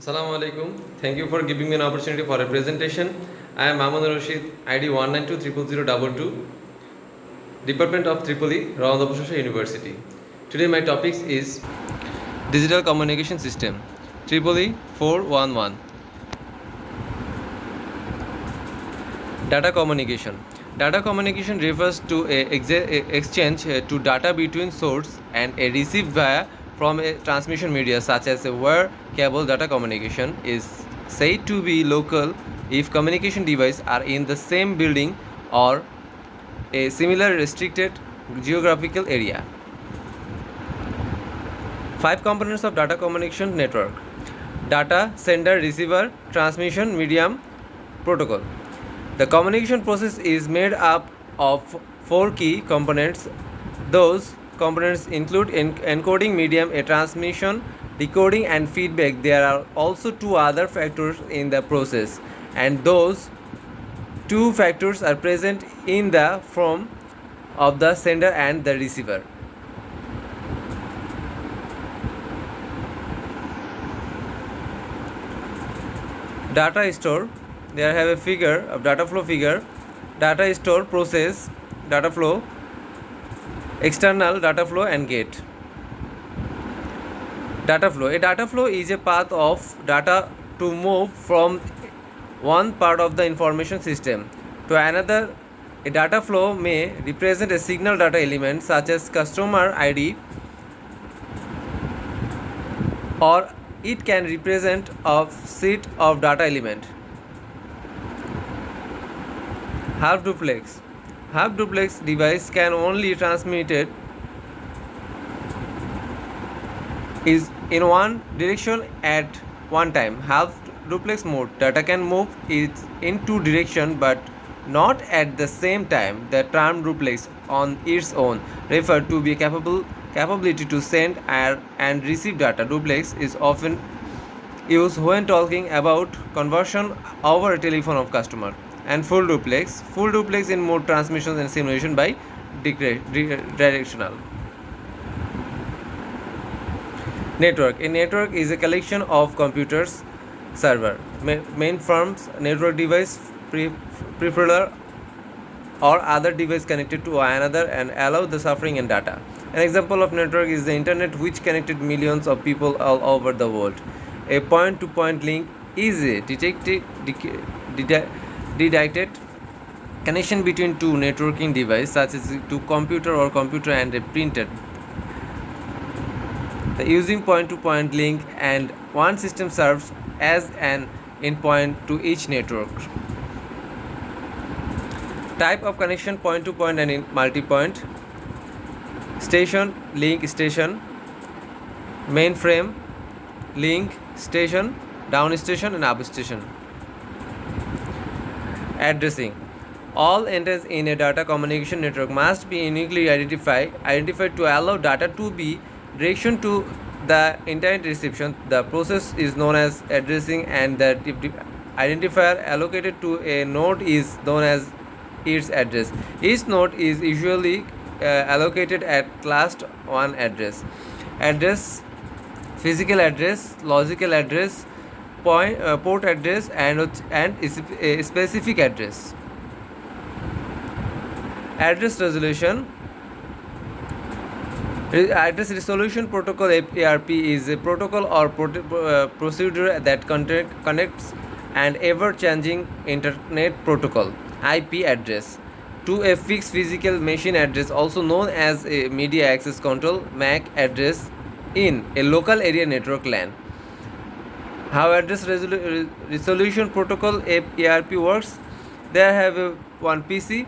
Assalamu alaikum. Thank you for giving me an opportunity for a presentation. I am Mahmoud Rashid, ID 192000222, Department of Tripoli, Rawandapur University. Today my topic is Digital Communication System, Tripoli 411. Data communication. Data communication refers to a exchange to data between source and a received via from a transmission media such as a wire cable. Data communication is said to be local if communication devices are in the same building or a similar restricted geographical area. 5 components of data communication network: data, sender, receiver, transmission, medium, protocol. The communication process is made up of 4 key components. Those components include encoding medium, a transmission, decoding, and feedback. There are also 2 other factors in the process, and those 2 factors are present in the form of the sender and the receiver. Data store. There I have a figure of data flow figure. Data store, process, data flow, external data flow, and gate. Data flow. A data flow is a path of data to move from one part of the information system to another. A data flow may represent a signal data element such as customer ID, or it can represent a set of data element. Half duplex. Half duplex device can only transmitted is in one direction at one time. Half duplex mode data can move it in two directions but not at the same time. The term duplex on its own refer to be capability to send and receive data. Duplex is often used when talking about conversion over a telephone of customer. And full duplex in mode transmissions and simulation by directional. Network. A network is a collection of computers, server, mainframes, network device, peripheral or other device connected to another and allow the suffering and data. An example of network is the internet, which connected millions of people all over the world. A point-to-point link is a dedicated connection between two networking devices, such as two computer or computer and a printer. The using point-to-point link and one system serves as an endpoint to each network. Type of connection: point-to-point and multi-point. Station, link, station. Mainframe, link, station, down station and up station. Addressing. All entries in a data communication network must be uniquely identified to allow data to be direction to the internet reception. The process is known as addressing, and the identifier allocated to a node is known as its address. Each node is usually allocated at last one address. Address: physical address, logical address, port address, and a specific address. Address resolution. Address resolution protocol (ARP) is a protocol or procedure that connects an ever-changing internet protocol (IP) address to a fixed physical machine address, also known as a media access control (MAC) address in a local area network LAN. How address resolution protocol ARP works: there have one PC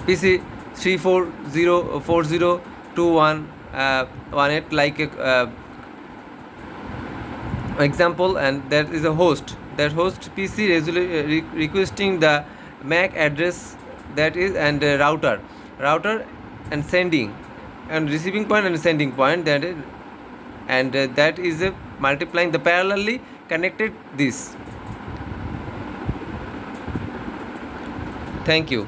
340402118, like a example, and that is a host. That host PC requesting the MAC address, that is, and router and sending and receiving point and sending point, that is, and that is multiplying the parallelly connected this. Thank you.